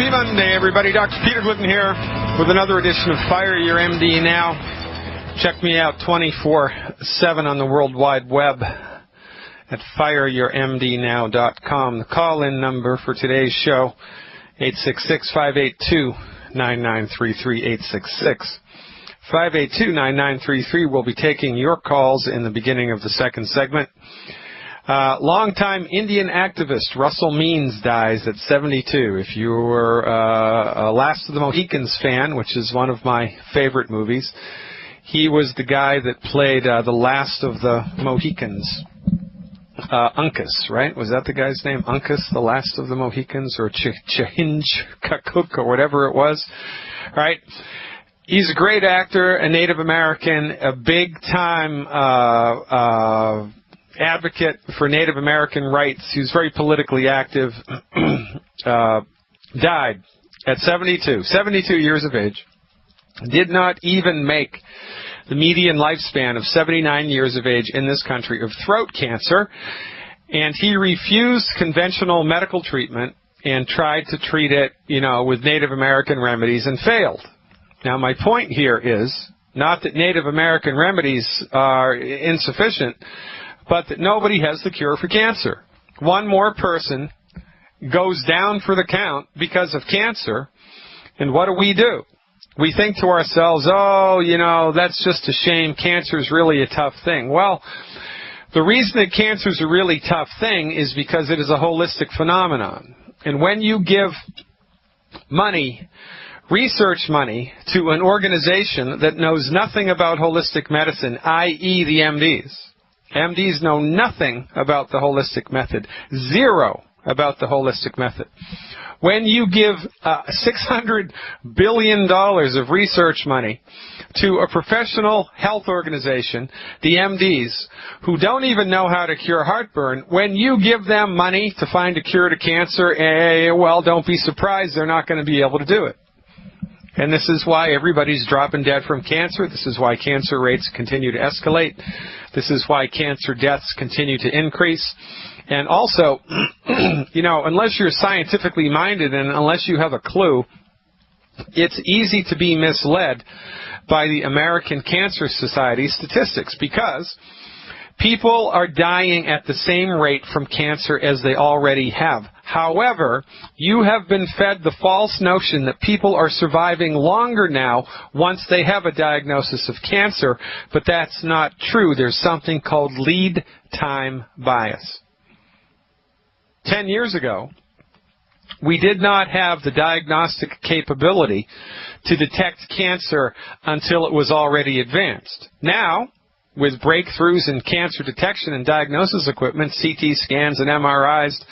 Happy Monday, everybody. Dr. Peter Glidden here with another edition of Fire Your MD Now. Check me out 24/7 on the World Wide Web at fireyourmdnow.com. The call-in number for today's show, 866-582-9933, 866-582-9933. We'll be taking your calls in the beginning of the second segment. Longtime Indian activist Russell Means dies at 72. If you were a Last of the Mohicans fan, which is one of my favorite movies, he was the guy that played the Last of the Mohicans. Uncas, right? Was that the guy's name? Uncas, the Last of the Mohicans, or Chingachgook, or whatever it was, right? He's a great actor, a Native American, a big-time advocate for Native American rights. He was very politically active. Died at 72 years of age. Did not even make the median lifespan of 79 years of age in this country of throat cancer. And he refused conventional medical treatment and tried to treat it, with Native American remedies and failed. Now, my point here is not that Native American remedies are insufficient, but that nobody has the cure for cancer. One more person goes down for the count because of cancer, and what do? We think to ourselves, that's just a shame. Cancer is really a tough thing. Well, the reason that cancer is a really tough thing is because it is a holistic phenomenon. And when you give money, research money, to an organization that knows nothing about holistic medicine, i.e. the MDs, MDs know nothing about the holistic method, zero about the holistic method. When you give $600 billion of research money to a professional health organization, the MDs, who don't even know how to cure heartburn, when you give them money to find a cure to cancer, don't be surprised they're not going to be able to do it. And this is why everybody's dropping dead from cancer. This is why cancer rates continue to escalate. This is why cancer deaths continue to increase. And also, unless you're scientifically minded and unless you have a clue, it's easy to be misled by the American Cancer Society statistics because people are dying at the same rate from cancer as they already have. However, you have been fed the false notion that people are surviving longer now once they have a diagnosis of cancer, but that's not true. There's something called lead time bias. 10 years ago, we did not have the diagnostic capability to detect cancer until it was already advanced. Now, with breakthroughs in cancer detection and diagnosis equipment, CT scans and MRIs,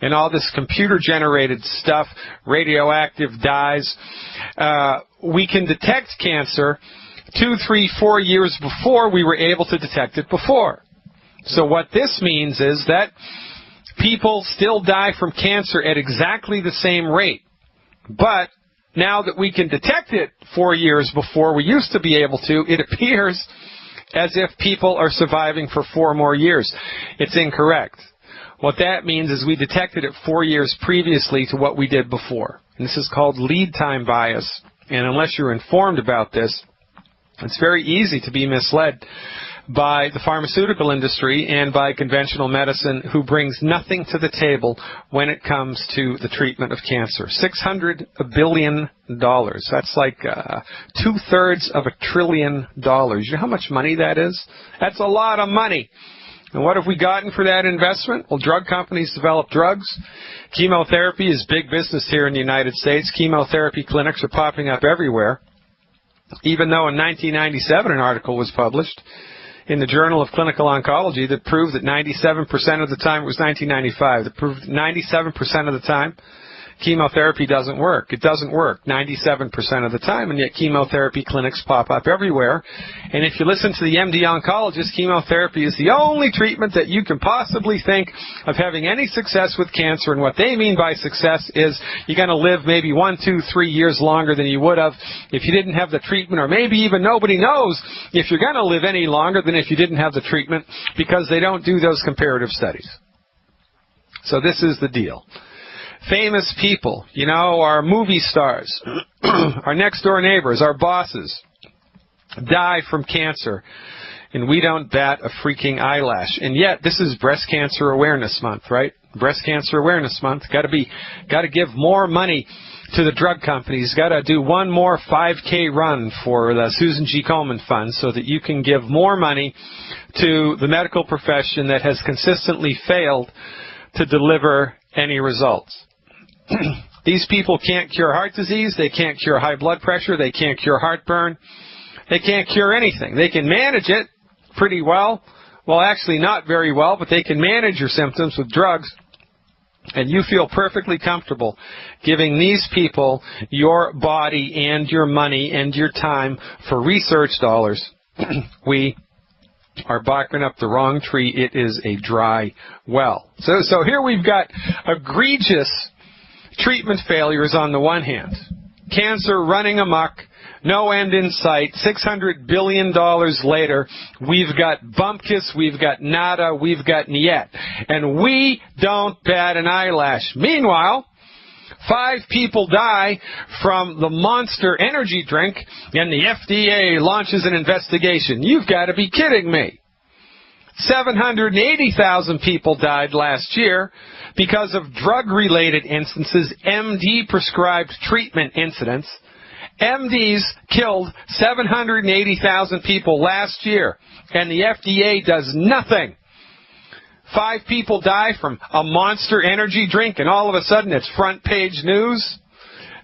and all this computer-generated stuff, radioactive dyes, we can detect cancer 2, 3, 4 years before we were able to detect it before. So what this means is that people still die from cancer at exactly the same rate. But now that we can detect it 4 years before we used to be able to, it appears as if people are surviving for 4 more years. It's incorrect. What that means is we detected it 4 years previously to what we did before. And this is called lead time bias. And unless you're informed about this, it's very easy to be misled by the pharmaceutical industry and by conventional medicine, who brings nothing to the table when it comes to the treatment of cancer. $600 billion. That's like 2/3 of $1 trillion. You know how much money that is? That's a lot of money. And what have we gotten for that investment? Well, drug companies develop drugs. Chemotherapy is big business here in the United States. Chemotherapy clinics are popping up everywhere. Even though in 1997 an article was published in the Journal of Clinical Oncology that proved that 97% of the time, it was 1995, that proved 97% of the time chemotherapy doesn't work. It doesn't work 97% of the time, and yet chemotherapy clinics pop up everywhere. And if you listen to the MD oncologist, chemotherapy is the only treatment that you can possibly think of having any success with cancer. And what they mean by success is you're going to live maybe 1, 2, 3 years longer than you would have if you didn't have the treatment, or maybe even nobody knows if you're going to live any longer than if you didn't have the treatment, because they don't do those comparative studies. So this is the deal. famous people, you know, our movie stars, our next door neighbors, our bosses, die from cancer, and we don't bat a freaking eyelash. And yet, this is Breast Cancer Awareness Month, right? Breast Cancer Awareness Month. Got to give more money to the drug companies. Got to do one more 5K run for the Susan G. Komen Fund so that you can give more money to the medical profession that has consistently failed to deliver any results. These people can't cure heart disease. They can't cure high blood pressure. They can't cure heartburn. They can't cure anything. They can manage it pretty well. Well, actually not very well, but they can manage your symptoms with drugs. And you feel perfectly comfortable giving these people your body and your money and your time for research dollars. We are barking up the wrong tree. It is a dry well. So here we've got egregious treatment failures on the one hand. Cancer running amok. No end in sight. $600 billion later, we've got bumpkiss, we've got nada, we've got niet. And we don't bat an eyelash. Meanwhile, 5 people die from the Monster energy drink, and the FDA launches an investigation. You've got to be kidding me. 780,000 people died last year because of drug-related instances, MD-prescribed treatment incidents. MDs killed 780,000 people last year, and the FDA does nothing. 5 people die from a Monster energy drink, and all of a sudden it's front page news.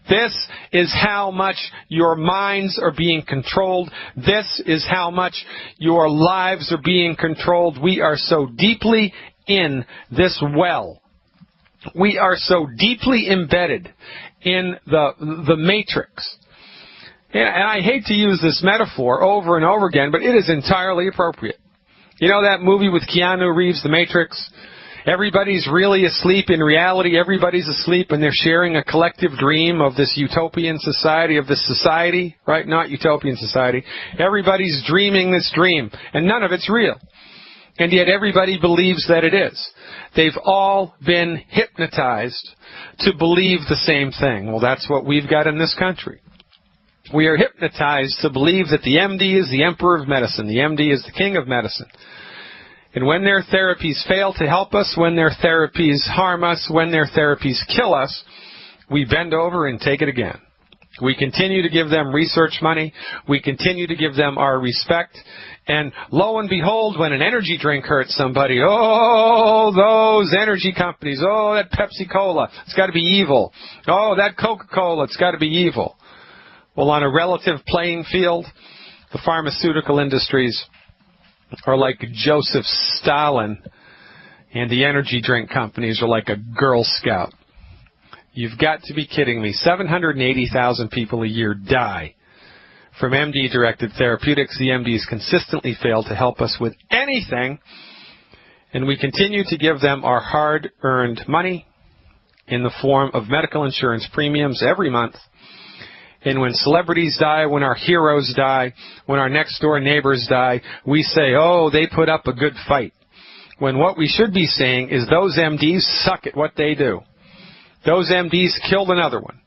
This is how much your minds are being controlled. This is how much your lives are being controlled. We are so deeply in this well. We are so deeply embedded in the matrix. And I hate to use this metaphor over and over again, but it is entirely appropriate. You know that movie with Keanu Reeves, The Matrix? Everybody's really asleep. In reality, everybody's asleep, and they're sharing a collective dream of this utopian society, of this society, right? Not utopian society. Everybody's dreaming this dream, and none of it's real. And yet everybody believes that it is. They've all been hypnotized to believe the same thing. Well, that's what we've got in this country. We are hypnotized to believe that the MD is the emperor of medicine. The MD is the king of medicine. And when their therapies fail to help us, when their therapies harm us, when their therapies kill us, we bend over and take it again. We continue to give them research money. We continue to give them our respect. And lo and behold, when an energy drink hurts somebody, oh, those energy companies, oh, that Pepsi-Cola, it's got to be evil. Oh, that Coca-Cola, it's got to be evil. Well, on a relative playing field, the pharmaceutical industries are like Joseph Stalin, and the energy drink companies are like a Girl Scout. You've got to be kidding me. 780,000 people a year die from MD-directed therapeutics. The MDs consistently fail to help us with anything, and we continue to give them our hard-earned money in the form of medical insurance premiums every month. And when celebrities die, when our heroes die, when our next-door neighbors die, we say, oh, they put up a good fight. When what we should be saying is those MDs suck at what they do. Those MDs killed another one.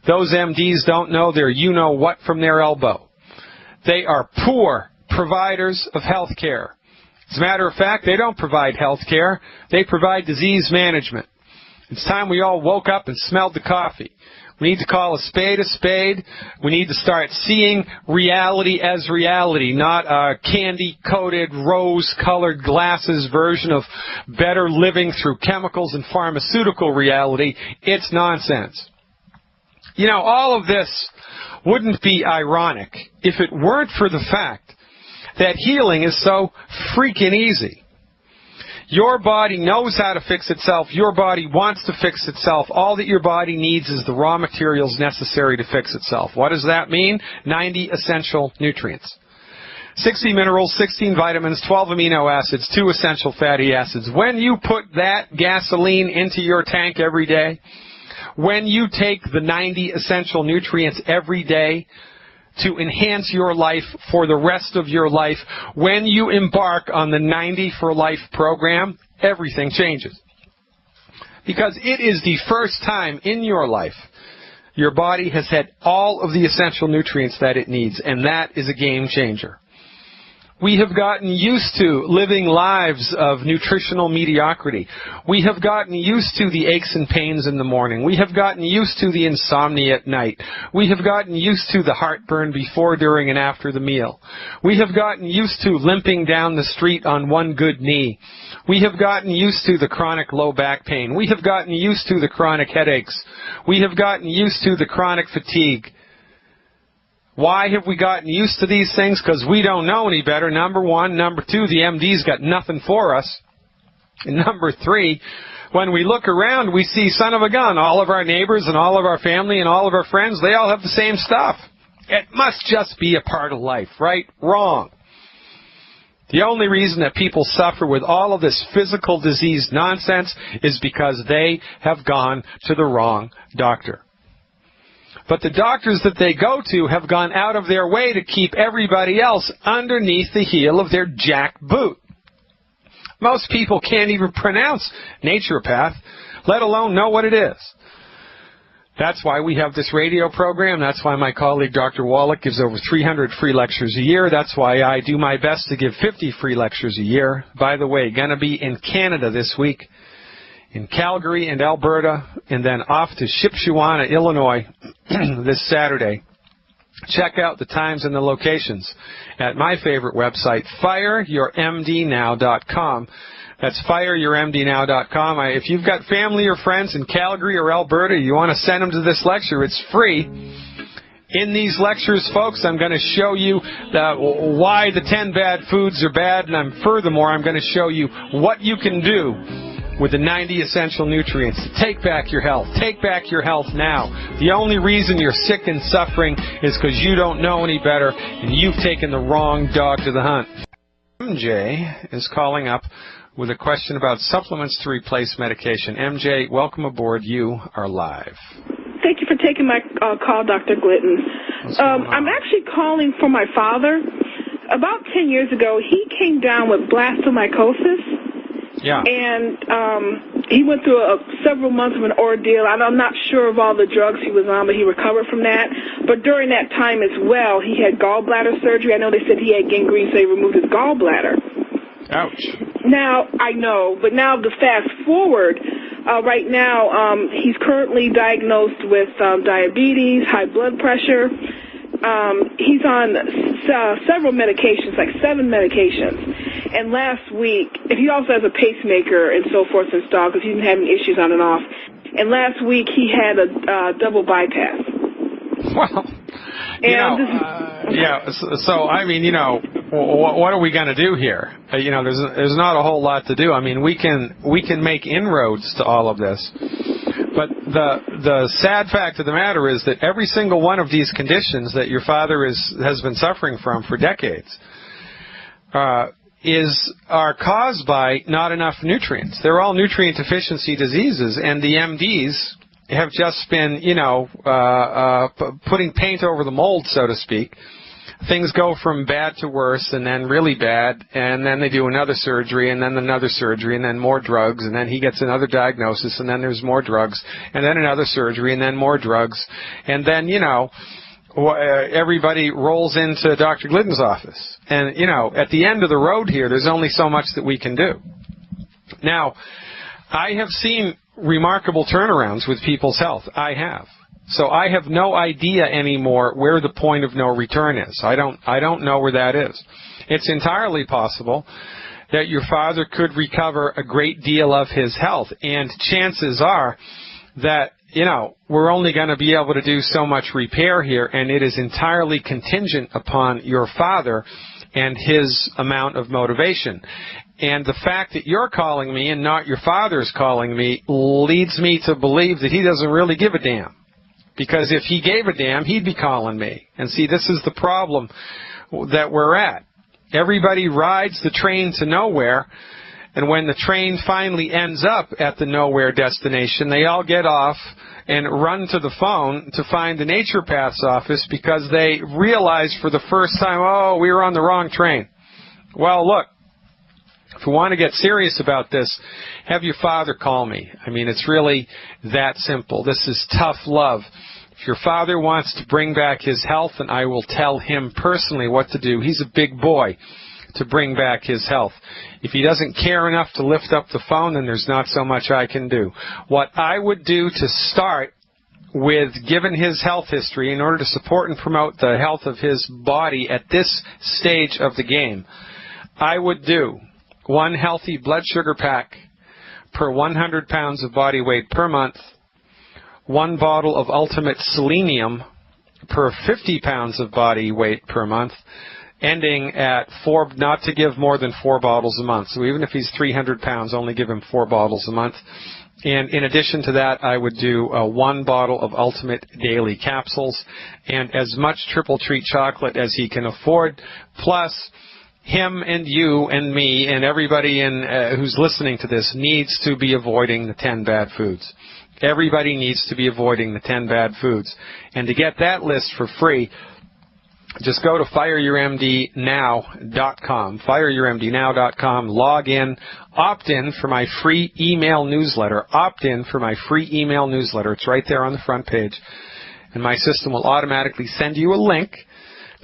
Those MDs don't know their you-know-what from their elbow. They are poor providers of health care. As a matter of fact, they don't provide health care. They provide disease management. It's time we all woke up and smelled the coffee. We need to call a spade a spade. We need to start seeing reality as reality, not a candy-coated, rose-colored glasses version of better living through chemicals and pharmaceutical reality. It's nonsense. You know, all of this wouldn't be ironic if it weren't for the fact that healing is so freaking easy. Your body knows how to fix itself. Your body wants to fix itself. All that your body needs is the raw materials necessary to fix itself. What does that mean? 90 essential nutrients. 60 minerals, 16 vitamins, 12 amino acids, 2 essential fatty acids. When you put that gasoline into your tank every day, when you take the 90 essential nutrients every day to enhance your life for the rest of your life, when you embark on the 90 for Life program, everything changes. because it is the first time in your life your body has had all of the essential nutrients that it needs, and that is a game changer. We have gotten used to living lives of nutritional mediocrity. We have gotten used to the aches and pains in the morning. We have gotten used to the insomnia at night. We have gotten used to the heartburn before, during, and after the meal. We have gotten used to limping down the street on one good knee. We have gotten used to the chronic low back pain. We have gotten used to the chronic headaches. We have gotten used to the chronic fatigue. Why have we gotten used to these things? Because we don't know any better, number one. Number two, the MD's got nothing for us. And number three, when we look around, we see, son of a gun, all of our neighbors and all of our family and all of our friends, they all have the same stuff. It must just be a part of life, right? Wrong. The only reason that people suffer with all of this physical disease nonsense is because they have gone to the wrong doctor. But the doctors that they go to have gone out of their way to keep everybody else underneath the heel of their jack boot. Most people can't even pronounce naturopath, let alone know what it is. That's why we have this radio program. That's why my colleague Dr. Wallach gives over 300 free lectures a year. That's why I do my best to give 50 free lectures a year. By the way, going to be in Canada this week, in Calgary and Alberta, and then off to Shipshewana, Illinois this Saturday. Check out the times and the locations at my favorite website, fireyourmdnow.com. That's fireyourmdnow.com. If you've got family or friends in Calgary or Alberta, you want to send them to this lecture, it's free. In these lectures, folks, I'm going to show you why the 10 bad foods are bad, and furthermore, I'm going to show you what you can do with the 90 essential nutrients to take back your health. Take back your health now. The only reason you're sick and suffering is because you don't know any better, and you've taken the wrong dog to the hunt. MJ is calling up with a question about supplements to replace medication. MJ, welcome aboard. You are live. Thank you for taking my call, Dr. Glidden. I'm actually calling for my father. About 10 years ago, he came down with blastomycosis. Yeah. And he went through several months of an ordeal. I'm not sure of all the drugs he was on, but he recovered from that. But during that time as well, he had gallbladder surgery. I know they said he had gangrene, so they removed his gallbladder. Ouch. Now, I know, but now the fast forward, right now he's currently diagnosed with diabetes, high blood pressure. He's on several medications, like 7 medications. And last week, he also has a pacemaker and so forth installed because he's been having issues on and off. And last week he had a double bypass. Well, so I mean, what are we going to do here? There's not a whole lot to do. I mean, we can make inroads to all of this. But the sad fact of the matter is that every single one of these conditions that your father has been suffering from for decades are caused by not enough nutrients. They're all nutrient deficiency diseases, and the MDs have just been, putting paint over the mold, so to speak. Things go from bad to worse, and then really bad, and then they do another surgery, and then another surgery, and then more drugs, and then he gets another diagnosis, and then there's more drugs, and then another surgery, and then more drugs, and then, everybody rolls into Dr. Glidden's office. And, at the end of the road here, there's only so much that we can do. Now, I have seen remarkable turnarounds with people's health. I have. So I have no idea anymore where the point of no return is. I don't know where that is. It's entirely possible that your father could recover a great deal of his health, and chances are that, we're only going to be able to do so much repair here, and it is entirely contingent upon your father and his amount of motivation. And the fact that you're calling me and not your father's calling me leads me to believe that he doesn't really give a damn. Because if he gave a damn, he'd be calling me. And see, this is the problem that we're at. Everybody rides the train to nowhere, and when the train finally ends up at the nowhere destination, they all get off and run to the phone to find the naturopath's office because they realize for the first time, oh, we were on the wrong train. Well, look, If you want to get serious about this, have your father call me. I mean, it's really that simple. This is tough love. If your father wants to bring back his health, and I will tell him personally what to do. He's a big boy to bring back his health. If he doesn't care enough to lift up the phone, then there's not so much I can do. What I would do to start with, given his health history, in order to support and promote the health of his body at this stage of the game, I would do 1 healthy blood sugar pack per 100 pounds of body weight per month, 1 bottle of Ultimate Selenium per 50 pounds of body weight per month, ending at 4, not to give more than 4 bottles a month. So even if he's 300 pounds, only give him 4 bottles a month. And in addition to that, I would do 1 bottle of Ultimate Daily Capsules and as much Triple Treat chocolate as he can afford, plus him and you and me and everybody who's listening to this needs to be avoiding the 10 bad foods. Everybody needs to be avoiding the 10 bad foods. And to get that list for free, just go to fireyourmdnow.com, fireyourmdnow.com, log in, opt in for my free email newsletter, It's right there on the front page. And my system will automatically send you a link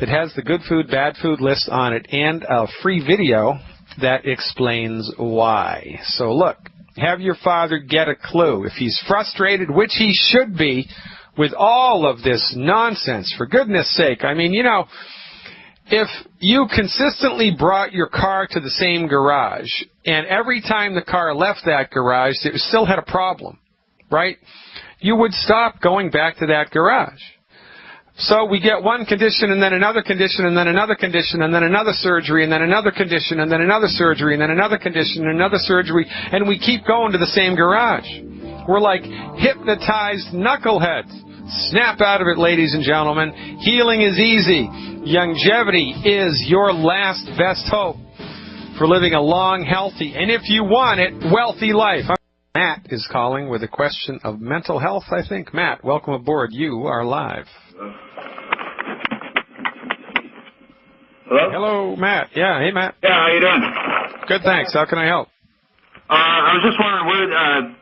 that has the good food, bad food list on it and a free video that explains why. So look, have your father get a clue. If he's frustrated, which he should be, with all of this nonsense, for goodness sake. I mean, you know, if you consistently brought your car to the same garage, and every time the car left that garage, it still had a problem, right? You would stop going back to that garage. So we get one condition, and then another condition, and then another condition, and then another surgery, and then another condition, and then another surgery, and then another condition, and another surgery, and we keep going to the same garage. We're like hypnotized knuckleheads. Snap out of it, ladies and gentlemen. Healing is easy. Longevity is your last best hope for living a long, healthy, and if you want it, wealthy life. Matt is calling with a question of mental health, I think. Matt, welcome aboard. You are live. Hello? Hello, Matt. Yeah, hey, Matt. Yeah, how you doing? Good, thanks. How can I help? I was just wondering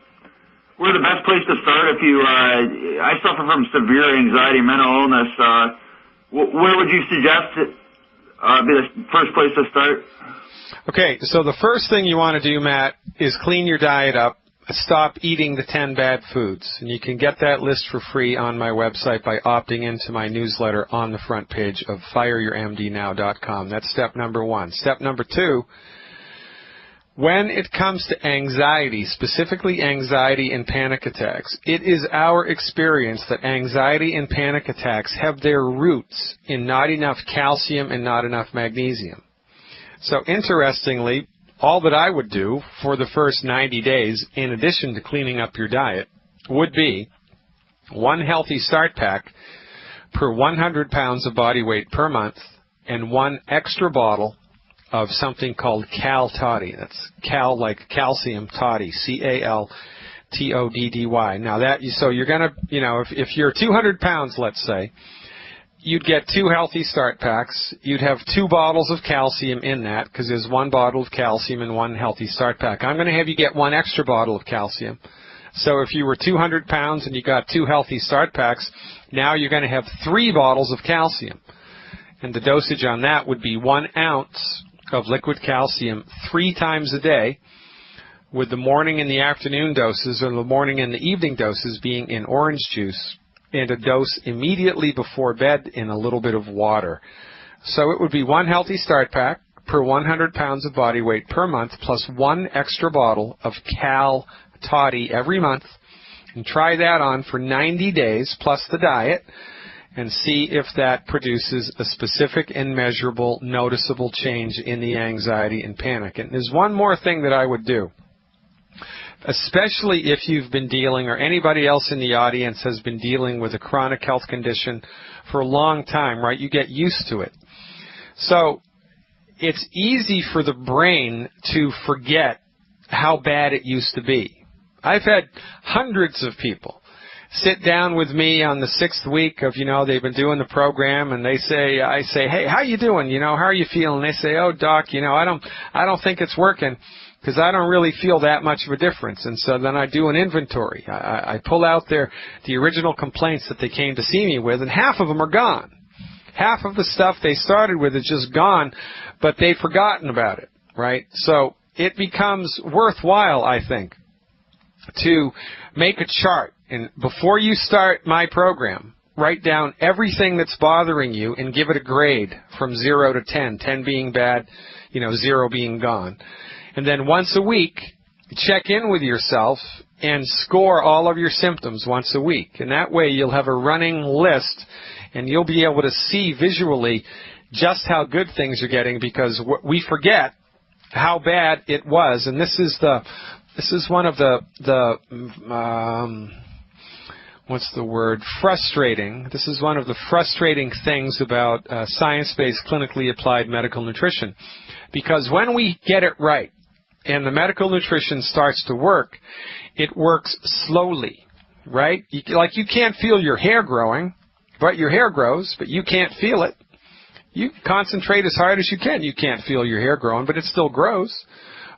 where the best place to start if you, I suffer from severe anxiety, mental illness. Where would you suggest be the first place to start? Okay, so the first thing you want to do, Matt, is clean your diet up. Stop eating the 10 bad foods. And you can get that list for free on my website by opting into my newsletter on the front page of fireyourmdnow.com. That's step number 1. Step number 2, when it comes to anxiety, specifically anxiety and panic attacks, it is our experience that anxiety and panic attacks have their roots in not enough calcium and not enough magnesium. So interestingly, all that I would do for the first 90 days, in addition to cleaning up your diet, would be 1 healthy start pack per 100 pounds of body weight per month and 1 extra bottle of something called Cal Toddy. That's Cal like calcium toddy, C-A-L-T-O-D-D-Y. Now so you're going to, if you're 200 pounds, let's say, you'd get 2 healthy start packs. You'd have 2 bottles of calcium in that because there's 1 bottle of calcium in 1 healthy start pack. I'm going to have you get 1 extra bottle of calcium. So if you were 200 pounds and you got 2 healthy start packs, now you're going to have 3 bottles of calcium. And the dosage on that would be 1 ounce of liquid calcium 3 times a day, with the morning and the afternoon doses, or the morning and the evening doses, being in orange juice, and a dose immediately before bed in a little bit of water. So it would be 1 healthy start pack per 100 pounds of body weight per month, plus 1 extra bottle of Cal Toddy every month. And try that on for 90 days, plus the diet, and see if that produces a specific and measurable, noticeable change in the anxiety and panic. And there's one more thing that I would do, especially if you've been dealing, or anybody else in the audience has been dealing with a chronic health condition for a long time, right? You get used to it. So it's easy for the brain to forget how bad it used to be. I've had hundreds of people sit down with me on the 6th week of, they've been doing the program, and I say, hey, how you doing? How are you feeling? They say, oh, doc, I don't think it's working, because I don't really feel that much of a difference. And so then I do an inventory. I pull out the original complaints that they came to see me with, and half of them are gone. Half of the stuff they started with is just gone, but they've forgotten about it, right? So it becomes worthwhile, I think, to make a chart. And before you start my program, write down everything that's bothering you and give it a grade from 0 to 10, 10 being bad, 0 being gone. And then once a week, check in with yourself and score all of your symptoms once a week. And that way you'll have a running list, and you'll be able to see visually just how good things are getting, because we forget how bad it was. And this is one of frustrating. This is one of the frustrating things about science-based clinically applied medical nutrition. Because when we get it right and the medical nutrition starts to work, it works slowly, right? You can't feel your hair growing, but your hair grows, but you can't feel it. You concentrate as hard as you can. You can't feel your hair growing, but it still grows.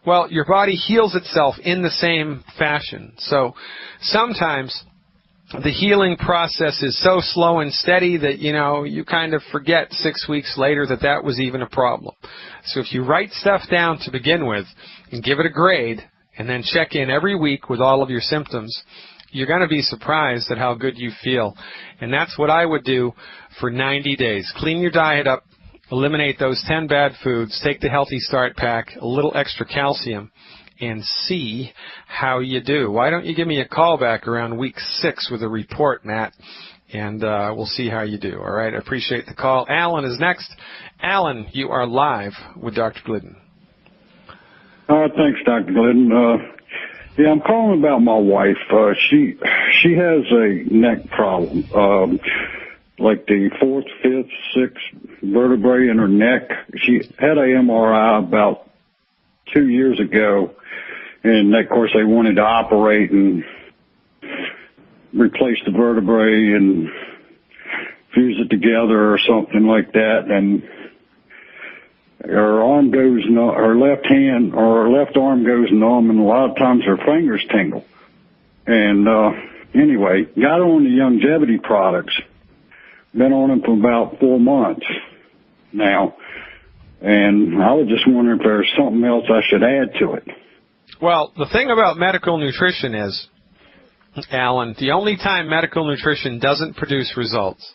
Well, your body heals itself in the same fashion. So sometimes the healing process is so slow and steady that, you kind of forget 6 weeks later that was even a problem. So if you write stuff down to begin with and give it a grade, and then check in every week with all of your symptoms, you're going to be surprised at how good you feel. And that's what I would do for 90 days. Clean your diet up, eliminate those 10 bad foods, take the Healthy Start Pack, a little extra calcium, and see how you do. Why don't you give me a call back around week 6 with a report, Matt, and we'll see how you do. All right, I appreciate the call. Alan is next. Alan, you are live with Dr. Glidden. Thanks, Dr. Glidden. Yeah, I'm calling about my wife. She has a neck problem, like the 4th, 5th, 6th vertebrae in her neck. She had an MRI about 2 years ago, and of course they wanted to operate and replace the vertebrae and fuse it together or something like that. And her arm goes numb, her left hand or her left arm goes numb, and a lot of times her fingers tingle. And anyway, got her on the longevity products. Been on them for about 4 months now. And I was just wondering if there's something else I should add to it. Well, the thing about medical nutrition is, Alan, the only time medical nutrition doesn't produce results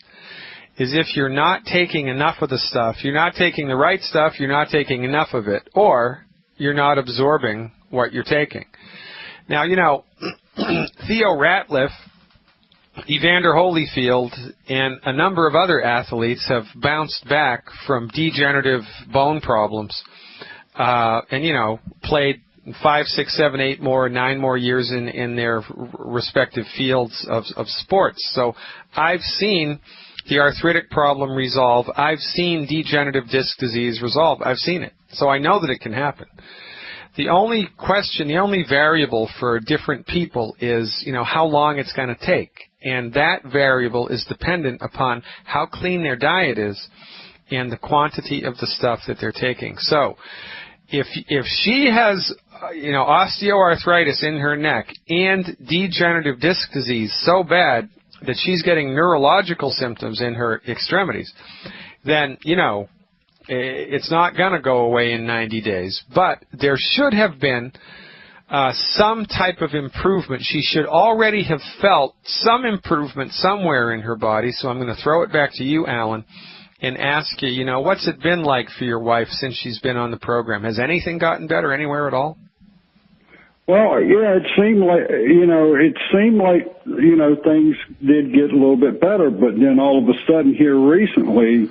is if you're not taking enough of the stuff, you're not taking the right stuff, you're not taking enough of it, or you're not absorbing what you're taking. Now, Theo Ratliff, Evander Holyfield, and a number of other athletes have bounced back from degenerative bone problems and, played 5, 6, 7, 8 more, 9 more years in their respective fields of sports. So I've seen the arthritic problem resolve. I've seen degenerative disc disease resolve. I've seen it. So I know that it can happen. The only question, the only variable for different people is, how long it's going to take. And that variable is dependent upon how clean their diet is and the quantity of the stuff that they're taking. So if she has, osteoarthritis in her neck and degenerative disc disease so bad that she's getting neurological symptoms in her extremities, then, it's not going to go away in 90 days. But there should have been some type of improvement. She should already have felt some improvement somewhere in her body. So I'm going to throw it back to you, Alan, and ask you, what's it been like for your wife since she's been on the program? Has anything gotten better anywhere at all? Well, yeah, it seemed like, things did get a little bit better, but then all of a sudden here recently,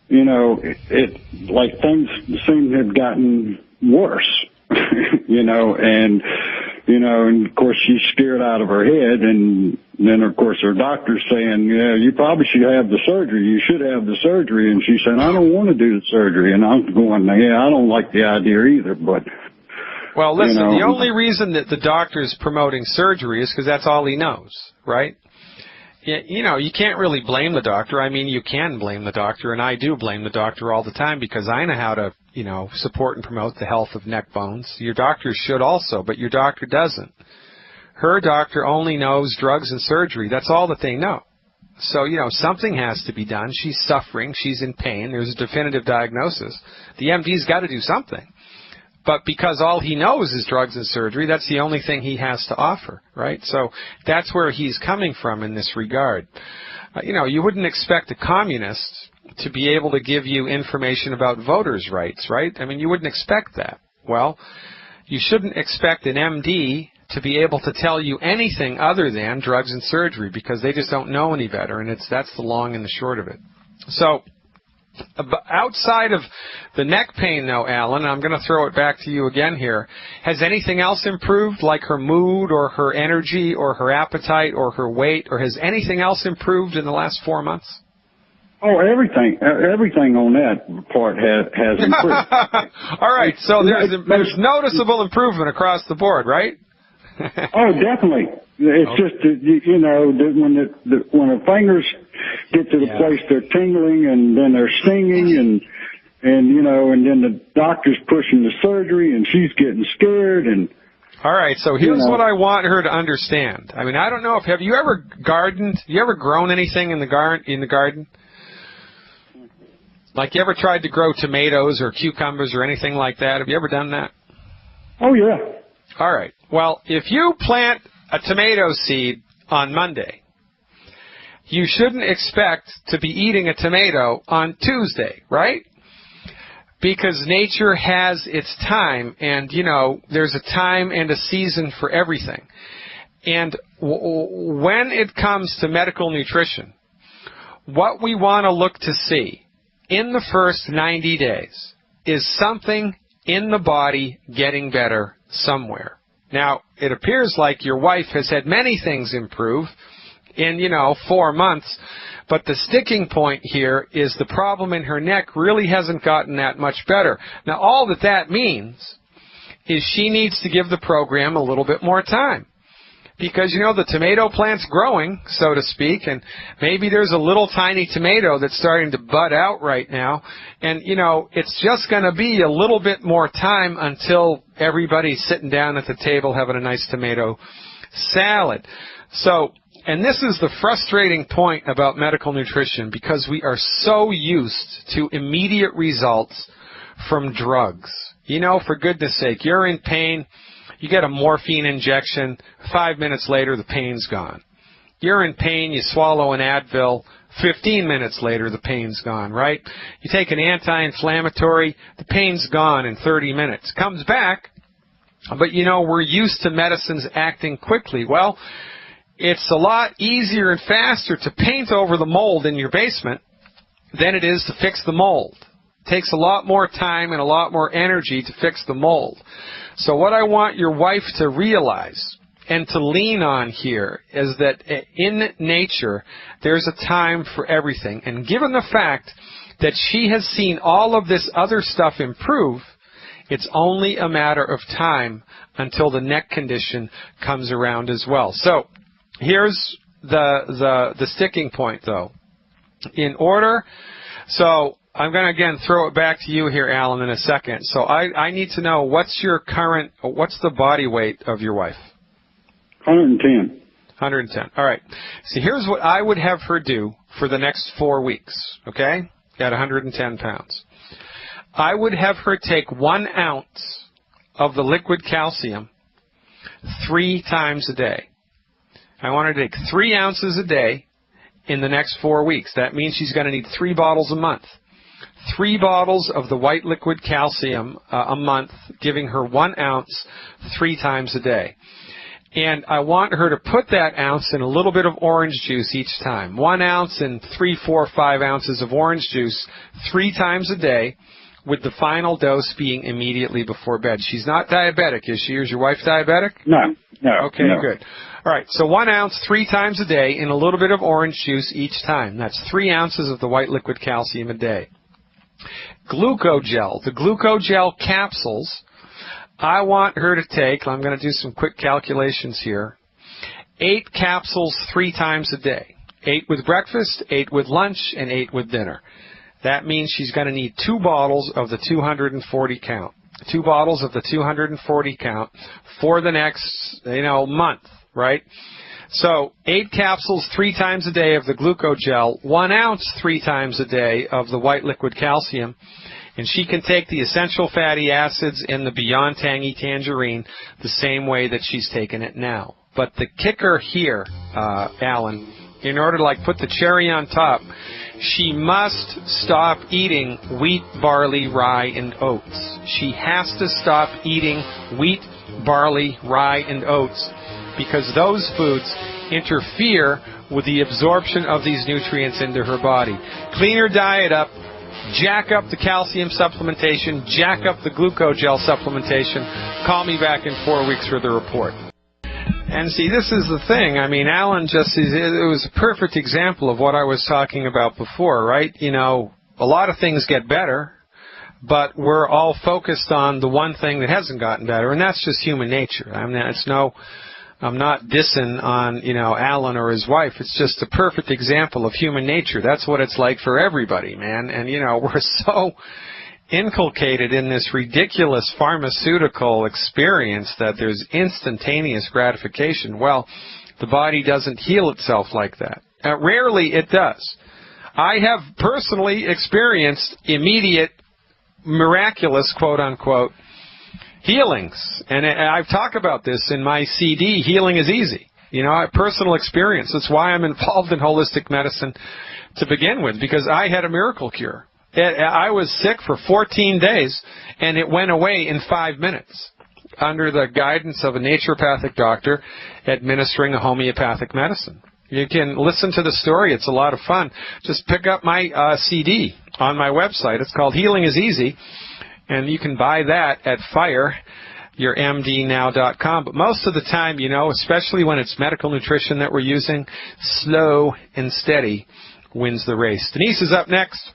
it like things seem to have gotten worse, and of course she's scared out of her head, and then of course her doctor's saying, yeah, you probably should have the surgery. You should have the surgery. And she said, I don't want to do the surgery. And I'm going, yeah, I don't like the idea either, but. Well, listen, the only reason that the doctor's promoting surgery is because that's all he knows, right? you can't really blame the doctor. I mean, you can blame the doctor, and I do blame the doctor all the time because I know how to, support and promote the health of neck bones. Your doctor should also, but your doctor doesn't. Her doctor only knows drugs and surgery. That's all that they know. So, something has to be done. She's suffering. She's in pain. There's a definitive diagnosis. The MD's got to do something. But because all he knows is drugs and surgery, that's the only thing he has to offer, right? So that's where he's coming from in this regard. You wouldn't expect a communist to be able to give you information about voters' rights, right? I mean, you wouldn't expect that. Well, you shouldn't expect an MD to be able to tell you anything other than drugs and surgery because they just don't know any better, and that's the long and the short of it. So outside of the neck pain, though, Alan, I'm going to throw it back to you again here, has anything else improved, like her mood or her energy or her appetite or her weight, or has anything else improved in the last 4 months? Oh, everything on that part has improved. All right, so there's noticeable improvement across the board, right? Oh, definitely. It's just that, when her fingers get to the place they're tingling and then they're stinging and then the doctor's pushing the surgery and she's getting scared and. All right, so here's what I want her to understand. I mean, I don't know have you ever gardened? You ever grown anything in the garden? Like, you ever tried to grow tomatoes or cucumbers or anything like that? Have you ever done that? Oh, yeah. All right. Well, if you plant a tomato seed on Monday, you shouldn't expect to be eating a tomato on Tuesday, right? Because nature has its time, and, there's a time and a season for everything. And when it comes to medical nutrition, what we want to look to see in the first 90 days is something in the body getting better somewhere. Now, it appears like your wife has had many things improve in, 4 months, but the sticking point here is the problem in her neck really hasn't gotten that much better. Now, all that means is she needs to give the program a little bit more time. Because, the tomato plant's growing, so to speak, and maybe there's a little tiny tomato that's starting to bud out right now, and, it's just going to be a little bit more time until everybody's sitting down at the table having a nice tomato salad. So, and this is the frustrating point about medical nutrition, because we are so used to immediate results from drugs. For goodness sake, you're in pain. You get a morphine injection. 5 minutes later, the pain's gone. You're in pain. You swallow an Advil. 15 minutes later, the pain's gone, right? You take an anti-inflammatory. The pain's gone in 30 minutes. Comes back, but, we're used to medicines acting quickly. Well, it's a lot easier and faster to paint over the mold in your basement than it is to fix the mold. It takes a lot more time and a lot more energy to fix the mold. So what I want your wife to realize and to lean on here is that in nature, there's a time for everything. And given the fact that she has seen all of this other stuff improve, it's only a matter of time until the neck condition comes around as well. So here's the sticking point, though. I'm going to, again, throw it back to you here, Alan, in a second. So I need to know, what's the body weight of your wife? 110. 110. All right. So here's what I would have her do for the next 4 weeks, okay, at 110 pounds. I would have her take 1 ounce of the liquid calcium 3 times a day. I want her to take 3 ounces a day in the next 4 weeks. That means she's going to need 3 bottles a month. 3 bottles of the white liquid calcium a month, giving her 1 ounce 3 times a day. And I want her to put that ounce in a little bit of orange juice each time. 1 ounce and 3, 4, 5 ounces of orange juice 3 times a day, with the final dose being immediately before bed. She's not diabetic, is she? Is your wife diabetic? No. Okay, no. Good. All right, so 1 ounce 3 times a day in a little bit of orange juice each time. That's 3 ounces of the white liquid calcium a day. Glucogel. The glucogel capsules, I want her to take, I'm going to do some quick calculations here, 8 capsules 3 times a day. 8 with breakfast, 8 with lunch, and 8 with dinner. That means she's going to need 2 bottles of the 240 count. 2 bottles of the 240 count for the next, month, right? So 8 capsules 3 times a day of the glucogel, 1 ounce 3 times a day of the white liquid calcium, and she can take the essential fatty acids in the Beyond Tangy Tangerine the same way that she's taking it now. But the kicker here, Alan, in order to put the cherry on top, she must stop eating wheat, barley, rye, and oats. She has to stop eating wheat, barley, rye, and oats because those foods interfere with the absorption of these nutrients into her body. Clean her diet up, jack up the calcium supplementation, jack up the glucogel supplementation. Call me back in 4 weeks for the report. And see, this is the thing. I mean, Alan it was a perfect example of what I was talking about before, right? A lot of things get better, but we're all focused on the one thing that hasn't gotten better, and that's just human nature. I mean, I'm not dissing on, Alan or his wife. It's just a perfect example of human nature. That's what it's like for everybody, man. And, we're so inculcated in this ridiculous pharmaceutical experience that there's instantaneous gratification. Well, the body doesn't heal itself like that. Rarely it does. I have personally experienced immediate, miraculous, quote-unquote, healings. And I've talked about this in my CD, Healing is Easy. I have personal experience. That's why I'm involved in holistic medicine to begin with, because I had a miracle cure. I was sick for 14 days, and it went away in 5 minutes under the guidance of a naturopathic doctor administering a homeopathic medicine. You can listen to the story. It's a lot of fun. Just pick up my CD on my website. It's called Healing is Easy, and you can buy that at fireyourmdnow.com. But most of the time, especially when it's medical nutrition that we're using, slow and steady wins the race. Denise is up next,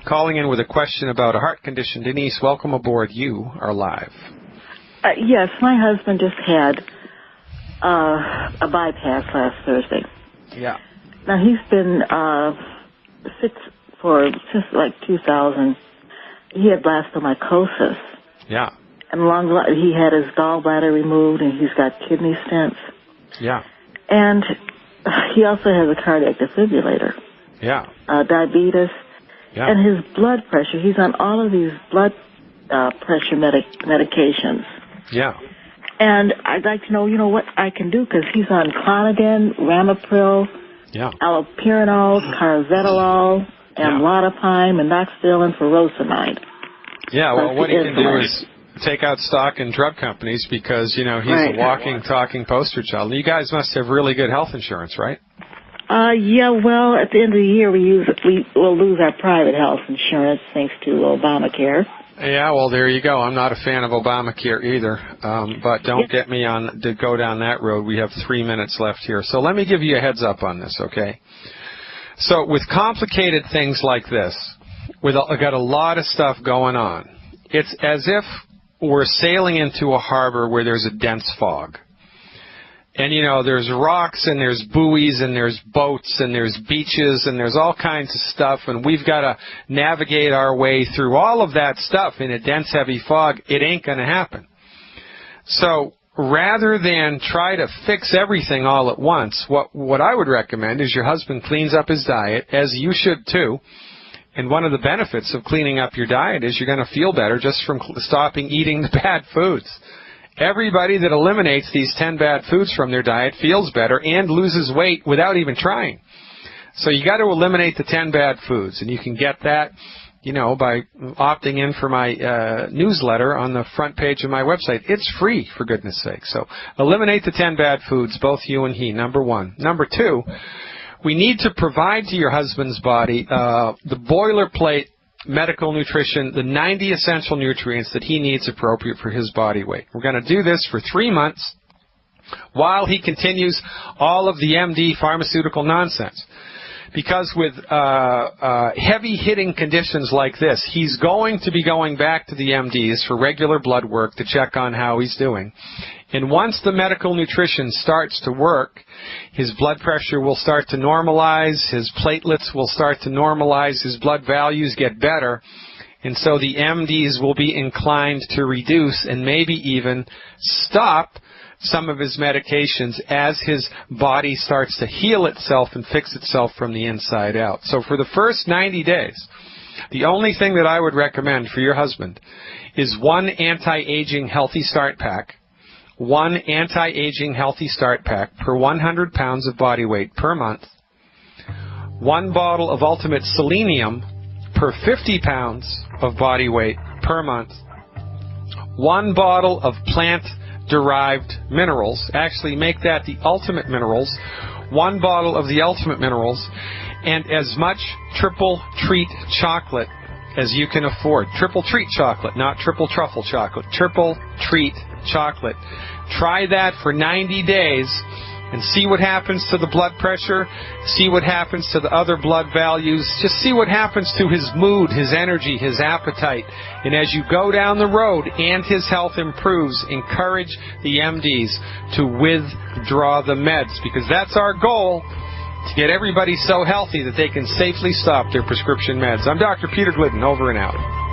calling in with a question about a heart condition. Denise, welcome aboard. You are live. Yes, my husband just had a bypass last Thursday. Yeah. Now, he's been sick since 2000. He had blastomycosis. Yeah. And he had his gallbladder removed, and he's got kidney stents. Yeah. And he also has a cardiac defibrillator. Yeah. Diabetes. Yeah. And his blood pressure, he's on all of these blood pressure medications. Yeah. And I'd like to know, what I can do, because he's on Clonidine, Ramipril, allopurinol, carvedilol, amlodipine, minoxidil, and furosemide. Yeah, well, what he can do is take out stock in drug companies because, he's a walking, talking poster child. You guys must have really good health insurance, right? Yeah, well, at the end of the year, we'll lose our private health insurance thanks to Obamacare. Yeah, well, there you go. I'm not a fan of Obamacare either, but don't get me to go down that road. We have 3 minutes left here. So let me give you a heads up on this, okay? So with complicated things like this, I've got a lot of stuff going on. It's as if we're sailing into a harbor where there's a dense fog. And, there's rocks and there's buoys and there's boats and there's beaches and there's all kinds of stuff, and we've got to navigate our way through all of that stuff in a dense, heavy fog. It ain't going to happen. So rather than try to fix everything all at once, what I would recommend is your husband cleans up his diet, as you should too. And one of the benefits of cleaning up your diet is you're going to feel better just from stopping eating the bad foods. Everybody that eliminates these 10 bad foods from their diet feels better and loses weight without even trying. So you got to eliminate the 10 bad foods, and you can get that, by opting in for my newsletter on the front page of my website. It's free, for goodness sake. So eliminate the 10 bad foods, both you and he, number one. Number two, we need to provide to your husband's body the boilerplate medical nutrition, the 90 essential nutrients that he needs appropriate for his body weight. We're going to do this for 3 months while he continues all of the MD pharmaceutical nonsense. because with heavy-hitting conditions like this, he's going to be going back to the MDs for regular blood work to check on how he's doing. And once the medical nutrition starts to work, his blood pressure will start to normalize, his platelets will start to normalize, his blood values get better, and so the MDs will be inclined to reduce and maybe even stop some of his medications as his body starts to heal itself and fix itself from the inside out. So for the first 90 days, the only thing that I would recommend for your husband is one anti-aging healthy start pack. One anti-aging healthy start pack per 100 pounds of body weight per month. One bottle of Ultimate Selenium per 50 pounds of body weight per month. One bottle of plant-derived minerals. Actually, make that the Ultimate Minerals. One bottle of the Ultimate Minerals. And as much triple treat chocolate as you can afford. Triple treat chocolate, not triple truffle chocolate. Triple treat chocolate. Try that for 90 days and see what happens to the blood pressure, see what happens to the other blood values, just see what happens to his mood, his energy, his appetite. And as you go down the road and his health improves, encourage the MDs to withdraw the meds, because that's our goal, to get everybody so healthy that they can safely stop their prescription meds. I'm Dr. Peter Glidden, over and out.